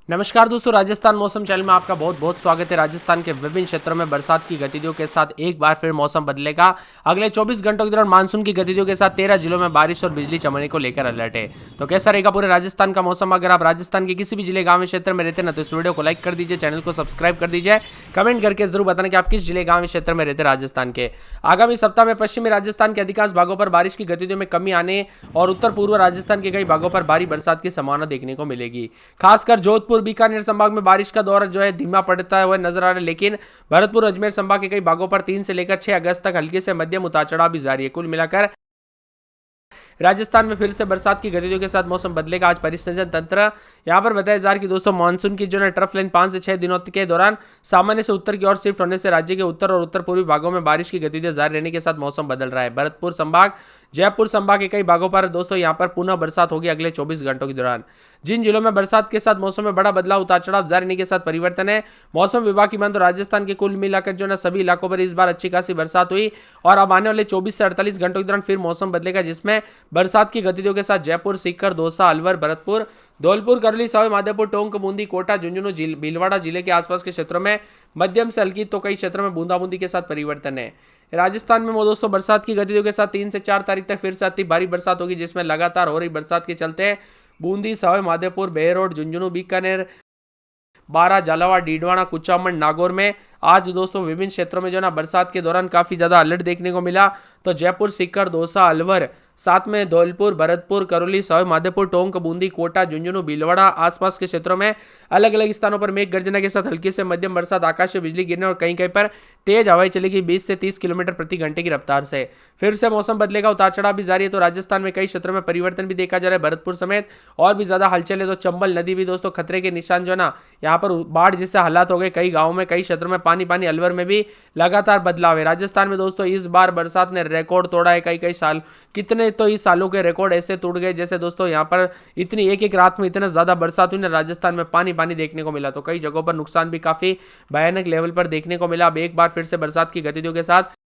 नमस्कार दोस्तों, राजस्थान मौसम चैनल में आपका बहुत बहुत स्वागत है। राजस्थान के विभिन्न क्षेत्रों में बरसात की गतिविधियों के साथ एक बार फिर मौसम बदलेगा। अगले 24 घंटों के दौरान मानसून की गतिविधियों के साथ 13 जिलों में बारिश और बिजली चमकने को लेकर अलर्ट है। तो कैसा रहेगा पूरे राजस्थान का मौसम? अगर आप राजस्थान के किसी भी जिले गाँव क्षेत्र में रहते ना तो इस वीडियो को लाइक कर दीजिए, चैनल को सब्सक्राइब कर दीजिए, कमेंट करके जरूर बताना कि आप किस जिले गाँव क्षेत्र में रहते राजस्थान के। आगामी सप्ताह में पश्चिमी राजस्थान के अधिकांश भागों पर बारिश की गतिविधियों में कमी आने और उत्तर पूर्व राजस्थान के कई भागों पर भारी बरसात की संभावना देखने को मिलेगी। खासकर जोधपुर बीकानेर संभाग में बारिश का दौर जो है धीमा पड़ता हुआ नजर आ रहा है, लेकिन भरतपुर अजमेर संभाग के कई भागों पर 3 से लेकर 6 अगस्त तक हल्के से मध्यम उतार चढ़ाव भी जारी है। कुल मिलाकर राजस्थान में फिर से बरसात की गतिविधियों के साथ मौसम बदलेगा। आज परिसंचरण तंत्र यहां पर बताया जा रहा है कि दोस्तों मानसून की जो है ट्रफ लाइन 5 से 6 दिनों के दौरान सामान्य से उत्तर की ओर शिफ्ट होने से राज्य के उत्तर और उत्तर पूर्वी भागों में बारिश की गतिविधियां जारी रहने के साथ मौसम बदल रहा है। भरतपुर संभाग, जयपुर संभाग के कई भागों पर दोस्तों यहां पर पुनः बरसात होगी अगले 24 घंटों के दौरान। जिन जिलों में बरसात के साथ मौसम में बड़ा बदलाव उतार चढ़ाव जारी रहने के साथ परिवर्तन है, मौसम विभाग की मान तो राजस्थान के कुल मिलाकर जो है सभी इलाकों पर इस बार अच्छी खासी बरसात हुई और अब आने वाले 24 से 48 घंटों के दौरान फिर मौसम बदलेगा, जिसमें बरसात की गतिविधियों के साथ जयपुर, सीकर, दौसा, अलवर, भरतपुर, धौलपुर, करौली, सवाई माधोपुर, टोंक, बूंदी, कोटा, झुंझुनू, भीलवाड़ा जिले के आसपास के क्षेत्रों में मध्यम से हल्की तो कई क्षेत्रों में बूंदाबूंदी के साथ परिवर्तन है। राजस्थान में दोस्तों बरसात की गतिविधियों के साथ 3 से 4 तारीख तक फिर से अति भारी बरसात होगी, जिसमें लगातार हो रही बरसात के चलते बूंदी, सवाई माधोपुर, बेहरोड, झुंझुनू, बीकानेर, बारा, झालावाड़, डीडवाना, कुचामन, नागौर में आज दोस्तों विभिन्न क्षेत्रों में जो ना बरसात के दौरान काफी ज्यादा अलर्ट देखने को मिला। तो जयपुर, सीकर, दौसा, अलवर, साथ में धौलपुर, भरतपुर, करौली, सवाई माधोपुर, टोंक, बूंदी, कोटा, झुंझुनू, भीलवाड़ा आसपास के क्षेत्रों में अलग अलग स्थानों पर मेघ गर्जना के साथ हल्की से मध्यम बरसात, आकाशीय बिजली गिरने और कहीं कहीं पर तेज हवाएं चलेगी 20 से 30 किलोमीटर प्रति घंटे की रफ्तार से। फिर से मौसम बदलेगा, उतार चढ़ाव भी जारी है। तो राजस्थान में कई क्षेत्रों में परिवर्तन भी देखा जा रहा है। भरतपुर समेत और भी ज्यादा हलचल है। तो चंबल नदी भी दोस्तों खतरे के निशान जो ना यहाँ पर बाढ़ जैसे हालात हो गए, कई गांवों में, कई क्षेत्रों में पानी पानी। अलवर में भी लगातार बदलाव है। राजस्थान में दोस्तों इस बार बरसात ने रिकॉर्ड तोड़ा है। कई कई साल, कितने तो इस सालों के रिकॉर्ड ऐसे टूट गए जैसे दोस्तों यहाँ पर इतनी एक एक रात में इतना ज्यादा बरसात हुई ना, राजस्थान में पानी पानी देखने को मिला। तो कई जगहों पर नुकसान भी काफी भयानक लेवल पर देखने को मिला। अब एक बार फिर से बरसात की गतिविधियों के साथ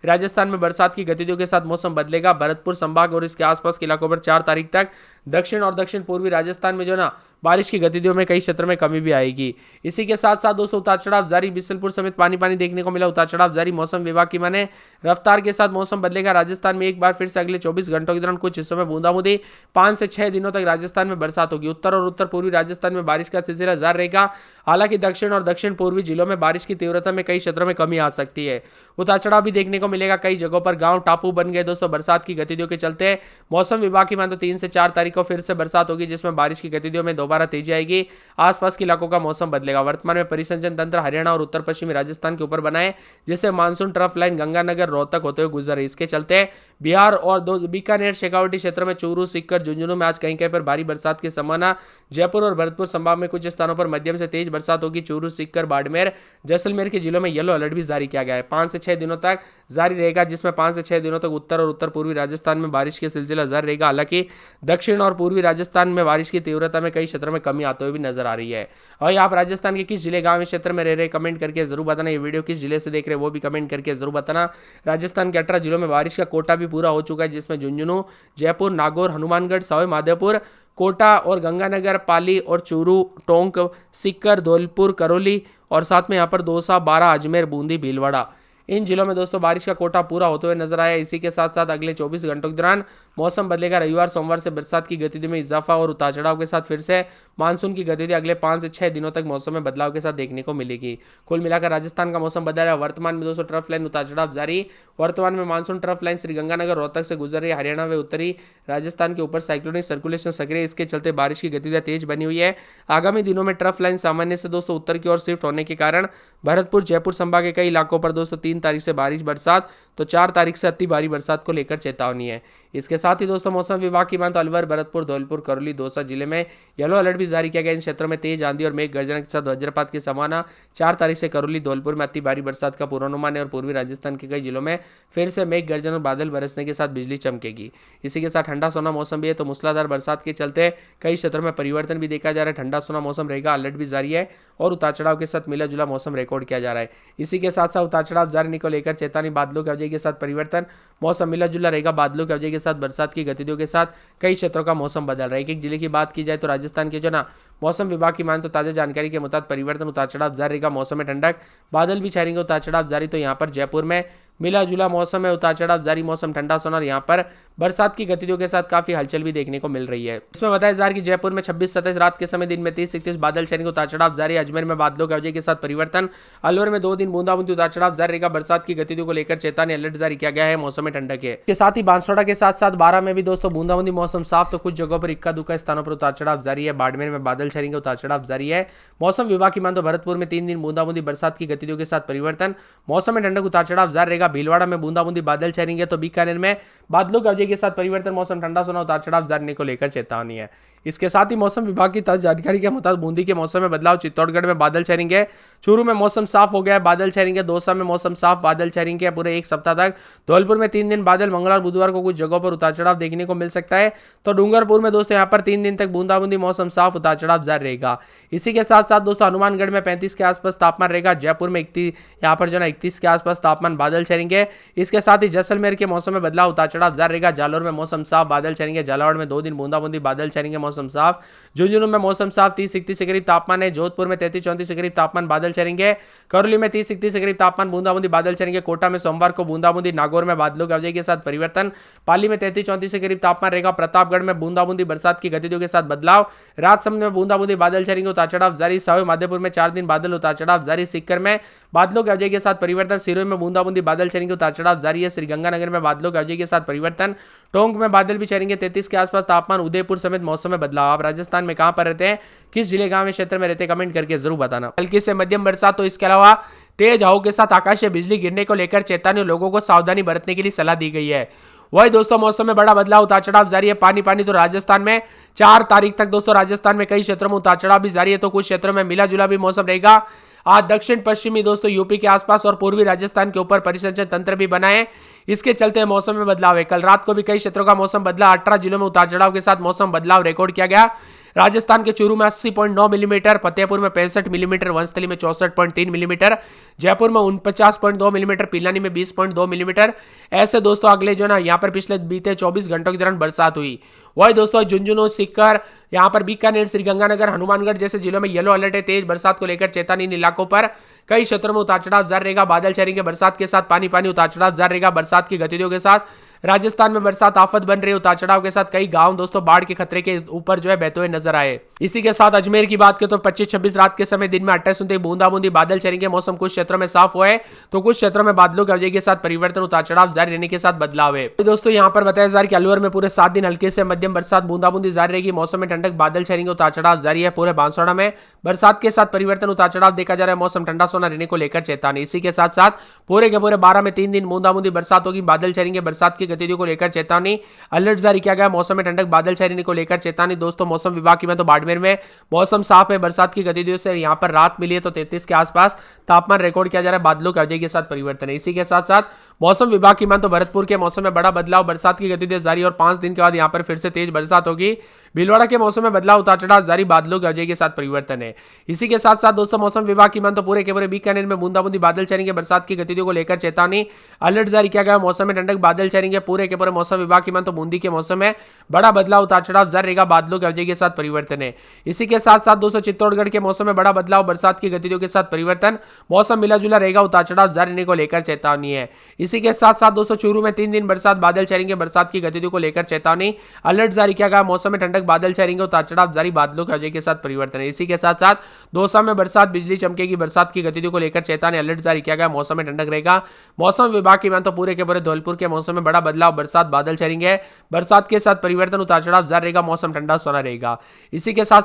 राजस्थान में बरसात की गतिविधियों के साथ मौसम बदलेगा। भरतपुर संभाग और इसके आसपास के इलाकों पर 4 तारीख तक दक्षिण और दक्षिण पूर्वी राजस्थान में जो ना बारिश की गतिविधियों में कई क्षेत्रों में कमी भी आएगी। इसी के साथ साथ दोस्तों उतार चढ़ाव जारी, बिसलपुर समेत पानी पानी देखने को मिला। उतार चढ़ाव जारी, मौसम विभाग की माने रफ्तार के साथ मौसम बदलेगा। राजस्थान में एक बार फिर से अगले 24 घंटों के दौरान कुछ हिस्सों में बूंदाबूंदी, 5 से 6 दिनों तक राजस्थान में बरसात होगी। उत्तर और उत्तर पूर्वी राजस्थान में बारिश का सिलसिला जारी रहेगा। हालांकि दक्षिण और दक्षिण पूर्वी जिलों में बारिश की तीव्रता में कई क्षेत्रों में कमी आ सकती है। उतार चढ़ाव भी देखने को मिलेगा। कई जगहों पर गांव टापू बन गए दोस्तों बरसात की गतिविधियों के चलते। मौसम विभाग की मान तो 3 से 4 तारीख को फिर से बरसात होगी, जिसमें बारिश की गतिविधियों में दोबारा तेजी आएगी। आसपास के इलाकों का मौसम बदलेगा। वर्तमान में परिसंचरण तंत्र हरियाणा और उत्तर पश्चिमी राजस्थान के ऊपर बना है, जिससे monsoon trough line Ganganagar, Rohtak होते हुए गुजर रही। इसके चलते बिहार और बीकानेर, शेखावटी क्षेत्र में चूरू, सीकर, झुंझुनू में आज कहीं कहीं पर भारी बरसात की संभावना। जयपुर और भरतपुर संभाग में कुछ स्थानों पर मध्यम से तेज बरसात होगी। चूरू, सीकर, बाड़मेर, जैसलमेर के जिलों में येलो अलर्ट भी जारी किया गया है। 5 से 6 दिनों तक जारी रहेगा, जिसमें 5 से 6 दिनों तक उत्तर और उत्तर पूर्वी राजस्थान में बारिश का सिलसिला जारी रहेगा। हालांकि दक्षिण और पूर्वी राजस्थान में बारिश की तीव्रता में कई क्षेत्रों में कमी आते हुए भी नजर आ रही है। और आप राजस्थान के किस जिले गांव क्षेत्र में रह रहे कमेंट करके जरूर बताना। ये वीडियो किस जिले से देख रहे हैं वो भी कमेंट करके जरूर बताना। राजस्थान के 18 जिलों में बारिश का कोटा भी पूरा हो चुका है, जिसमें झुंझुनू, जयपुर, नागौर, हनुमानगढ़, सवाई माधोपुर, कोटा और गंगानगर, पाली और चूरू, टोंक, सीकर, धौलपुर, करौली और साथ में यहाँ पर दौसा, बारा, अजमेर, बूंदी, भीलवाड़ा, इन जिलों में दोस्तों बारिश का कोटा पूरा होते हुए नजर आया। इसी के साथ साथ अगले 24 घंटों के दौरान मौसम बदलेगा। रविवार, सोमवार से बरसात की गतिविधि में इजाफा और उतार चढ़ाव के साथ फिर से मानसून की गतिविधि अगले 5 से 6 दिनों तक मौसम में बदलाव के साथ देखने को मिलेगी। कुल मिलाकर राजस्थान का मौसम बदल रहा है। वर्तमान में दोस्तों ट्रफ लाइन उतार चढ़ाव जारी। वर्तमान में monsoon trough line Sriganganagar, Rohtak से गुजर रही है। हरियाणा व उत्तरी राजस्थान के ऊपर साइक्लोनिक सर्कुलेशन सक्रिय, इसके चलते बारिश की गतिविधियां तेज बनी हुई है। आगामी दिनों में ट्रफ लाइन सामान्य से दोस्तों उत्तर की ओर शिफ्ट होने के कारण भरतपुर, जयपुर संभाग के कई इलाकों पर दोस्तों 3 तारीख से बारिश बरसात, तो 4 तारीख से अति भारी बरसात को लेकर चेतावनी है। इसके साथ ही दोस्तों मौसम विभाग की मान तो अलवर, भरतपुर, धौलपुर, करौली, दौसा जिले में येलो अलर्ट भी जारी किया गया। इन क्षेत्रों में तेज आंधी और मेघ गर्जना के साथ वज्रपात की संभावना। 4 तारीख से करौली, धौलपुर में अति भारी बरसात का पूर्वानुमान है और पूर्वी राजस्थान के कई जिलों में फिर से मेघ गर्जन और बादल बरसने के साथ बिजली चमकेगी। इसी के साथ ठंडा सोना मौसम भी है। तो मूसलाधार बरसात के चलते कई क्षेत्रों में परिवर्तन भी देखा जा रहा है। ठंडा सोना मौसम रहेगा, अलर्ट भी जारी है और उतार चढ़ाव के साथ मिला जुला मौसम रिकॉर्ड किया जा रहा है। इसी के साथ साथ उतार चढ़ाव जारी रहने को लेकर चेतावनी, बादलों की अवधि के साथ परिवर्तन, मौसम मिला जुला रहेगा बादलों की अवधि के साथ, बरसात की गतिविधियों के साथ कई क्षेत्रों का मौसम बदल रहा है। एक एक जिले की बात की जाए तो राजस्थान के जो ना मौसम विभाग की मान तो ताजा जानकारी के मुताबिक परिवर्तन, उतार चढ़ाव जारी रहेगा, मौसम में ठंडक, बादल भी छाएंगे, उतार चढ़ाव जारी। तो यहाँ पर जयपुर में मिला जुला मौसम है, उतार चढ़ाव जारी, मौसम ठंडा सोना और यहाँ पर बरसात की गतिविधियों के साथ काफी हलचल भी देखने को मिल रही है। इसमें बताया जा रहा है कि जयपुर में 26-27 रात के समय, दिन में 30-31 बादल छाएंगे, उतार चढ़ाव जारी। अजमेर में बादलों की अवधि के साथ परिवर्तन, अलवर में 2 दिन बूंदाबूंदी, उतार चढ़ाव जारी रहेगा, बरसात की गतिविधियों को लेकर चेतावनी अलर्ट जारी किया गया है, मौसम में ठंडक है। के साथ ही बांसवाड़ा के साथ साथ 12 में भी दोस्तों बूंदाबूंदी, मौसम साफ, तो कुछ जगहों पर इक्का दुक्का स्थानों पर उतार चढ़ाव जारी है। बाड़मेर में बादल छाएंगे, उतार चढ़ाव जारी है। मौसम विभाग की मान तो भरतपुर में 3 दिन बूंदाबूंदी, बरसात की गतिविधियों के साथ परिवर्तन, मौसम में ठंडक, उतार चढ़ाव जारी रहेगा। भीलवाड़ा में बूंदाबूंदी, बादल छाएंगे, तो बीकानेर में बादलों की अवधि के साथ परिवर्तन, मौसम ठंडा सोना, उतार चढ़ाव जारी को लेकर चेतावनी है। इसके साथ ही मौसम विभाग की ताजा जानकारी के मुताबिक बूंदी के मौसम में बदलाव, चित्तौड़गढ़ में बादल छाएंगे, चूरू में मौसम साफ हो गया, बादल छाएंगे, दौसा में मौसम साफ, बादल छाएंगे पूरे एक सप्ताह तक। धौलपुर में 3 दिन बादल, मंगलवार बुधवार को कुछ जगहों पर उतार चढ़ाव देखने को मिल सकता है। तो डूंगरपुर में दोस्तों यहाँ पर 3 दिन तक बूंदाबूंदी, मौसम साफ, उतार चढ़ाव जारी रहेगा। इसी के साथ साथ दोस्तों हनुमानगढ़ में 35 के आसपास तापमान रहेगा, जयपुर में 31, यहाँ पर जो ना 31 के आसपास तापमान, बादल छाएंगे। इसके साथ ही जैसलमेर के मौसम में बदलाव, उतार चढ़ाव जारी रहेगा। जालौर में मौसम साफ, बादल छाएंगे, झालावाड़ में 2 दिन बूंदाबूंदी, बादल छाएंगे, मौसम साफ। झुंझुनू में मौसम साफ, 30-31 के करीब तापमान है। जोधपुर में 33-34 के करीब तापमान, बादल छाएंगे। करौली में 30-31 के करीब तापमान, बूंदाबूंदी, बादल छाएंगे। कोटा में सोमवार को बूंदाबूंदी, नागौर में बादलों की अवधि के साथ परिवर्तन, पाली में 33-34 के करीब तापमान रहेगा। प्रतापगढ़ में बूंदाबूंदी, बरसात की गतिविधियों के साथ बदलाव। राजसमंद में बूंदाबूंदी, बादल छाएंगे, उतार चढ़ाव जारी। सवाई माधोपुर में 4 दिन बादल, उतार चढ़ाव जारी। सीकर में बादलों की अवधि के साथ परिवर्तन, सिरोही में बूंदाबूंदी, बादल छाएंगे, उतार चढ़ाव जारी है। श्रीगंगानगर में बादलों की अवधि के साथ परिवर्तन, टोंक में बादल भी छाएंगे, 33 के आसपास तापमान। उदयपुर समेत मौसम में बदलाव। आप राजस्थान में कहां पर रहते हैं, किस जिले गांव में क्षेत्र में रहते हैं, कमेंट करके जरूर बताना। हल्की से मध्यम बरसात, तो इसके अलावा तेज हवाओं के साथ आकाशीय बिजली गिरने को लेकर चेतावनी, लोगों को सावधानी बरतने के लिए सलाह दी गई है। वही दोस्तों मौसम में बड़ा बदलाव, उतार चढ़ाव जारी है। पानी तो राजस्थान में 4 तारीख तक दोस्तों राजस्थान में कई क्षेत्रों में उतार चढ़ाव भी जारी है, तो कुछ क्षेत्रों में मिला जुला भी मौसम रहेगा। आज दक्षिण पश्चिमी दोस्तों यूपी के आसपास और पूर्वी राजस्थान के ऊपर परिसंचरण तंत्र भी बना है, इसके चलते मौसम में बदलाव है। कल रात को भी कई क्षेत्रों का मौसम बदला, 18 जिलों में उतार चढ़ाव के साथ मौसम बदलाव रिकॉर्ड किया गया। राजस्थान के चूरू में 80.9 मिलीमीटर, फतेहपुर में 65 मिलीमीटर, वंशतली में 64.3 मिलीमीटर, जयपुर में 49.2 मिलीमीटर, पिलानी में 20.2 मिलीमीटर। ऐसे दोस्तों अगले जो ना यहाँ पर पिछले बीते 24 घंटों के दौरान बरसात हुई। वही दोस्तों झुंझुनू, सीकर, यहाँ पर बीकानेर, श्रीगंगानगर, हनुमानगढ़ जैसे जिलों में येलो अलर्ट है। तेज बरसात को लेकर चेतावनी, इन इलाकों पर कई क्षेत्रों में उतार चढ़ाव जारी रहेगा। बादल छाएंगे, बरसात के साथ पानी, उतार चढ़ाव जारी रहेगा। बरसात की गतिविधियों के साथ राजस्थान में बरसात आफत बन रही है, उतार चढ़ाव के साथ कई गांव दोस्तों बाढ़ के खतरे के ऊपर जो है बहते हुए नजर आए। इसी के साथ अजमेर की बात करें तो 25-26 रात के समय, दिन में 28 बूंदाबूंदी, बादल छाएंगे, मौसम कुछ क्षेत्रों में साफ हुआ है, तो कुछ क्षेत्रों में बादलों की अवधि के साथ परिवर्तन, उतार चढ़ाव जारी रहने के साथ बदलाव है। तो दोस्तों यहाँ पर बताया जा रहा है कि अलवर में पूरे 7 दिन हल्के से मध्यम बरसात, बूंदाबूंदी जारी रहेगी। मौसम में ठंडक, बादल छाएंगे, उतार चढ़ाव जारी है। पूरे बांसवाड़ा में बरसात के साथ परिवर्तन, उतार चढ़ाव देखा जा रहा है। मौसम ठंडा सोना रहने को लेकर चेतावनी। इसी के साथ साथ पूरे के पूरे 12 में 3 दिन बूंदाबूंदी बरसात होगी, बादल छाएंगे, बरसात की गतिविधियों को लेकर चेतावनी अलर्ट जारी किया गया। मौसम में ठंडक, बादल छाने को लेकर चेतावनी। दोस्तों मौसम विभाग की मैं तो बाड़मेर में मौसम साफ है, बरसात की गतिविधियों से यहां पर रात मिली है, तो 33 के आसपास तापमान रिकॉर्ड किया जा रहा है। बादलों की अवधि के साथ परिवर्तन है। इसी के साथ साथ मौसम विभाग की मान तो भरतपुर के मौसम में बड़ा बदलाव, बरसात की गतिविधियां जारी और 5 दिन के बाद यहां पर फिर से तेज बरसात होगी। भीलवाड़ा के मौसम में बदलाव, उतार चढ़ाव जारी, बादलों की अवधि के साथ परिवर्तन है। इसी के साथ साथ दोस्तों मौसम विभाग की मान तो पूरे के पूरे बीकानेर में बूंदाबूंदी, बादल छाएंगे, बरसात की गतिविधियों को लेकर चेतावनी अलर्ट जारी किया गया। मौसम में ठंडक, बादल छाएंगे, पूरे के पूरे मौसम विभाग की मान तो बूंदी के मौसम में बड़ा बदलाव, उतार चढ़ाव जारी रहेगा, बादलों की अवधि के साथ परिवर्तन है। इसी के साथ साथ दोस्तों चित्तौड़गढ़ के मौसम में बड़ा बदलाव, बरसात की गतिविधियों के साथ परिवर्तन, मौसम मिला जुला रहेगा, उतार चढ़ाव जारी रहने को लेकर चेतावनी है। इसी के साथ साथ दोस्तों चूरू में 3 दिन बरसात, बादल छाएंगे, बरसात की गतिविधियों को लेकर चेतावनी अलर्ट जारी किया गया। मौसम में ठंडक, बादल छाएंगे, उतार चढ़ाव जारी, बादलों की अवधि के साथ परिवर्तन है। इसी के साथ साथ दौसा में बरसात, बिजली चमकेगी, बरसात की गतिविधियों को लेकर चेतावनी अलर्ट जारी किया गया। मौसम में ठंडक रहेगा। मौसम विभाग की मान तो पूरे के पूरे धौलपुर के मौसम में बड़ा बदलाव, बरसात, बादल छाएंगे, बरसात के साथ परिवर्तन, उतार चढ़ाव जारी रहेगा, मौसम ठंडा सोना रहेगा। इसी के साथ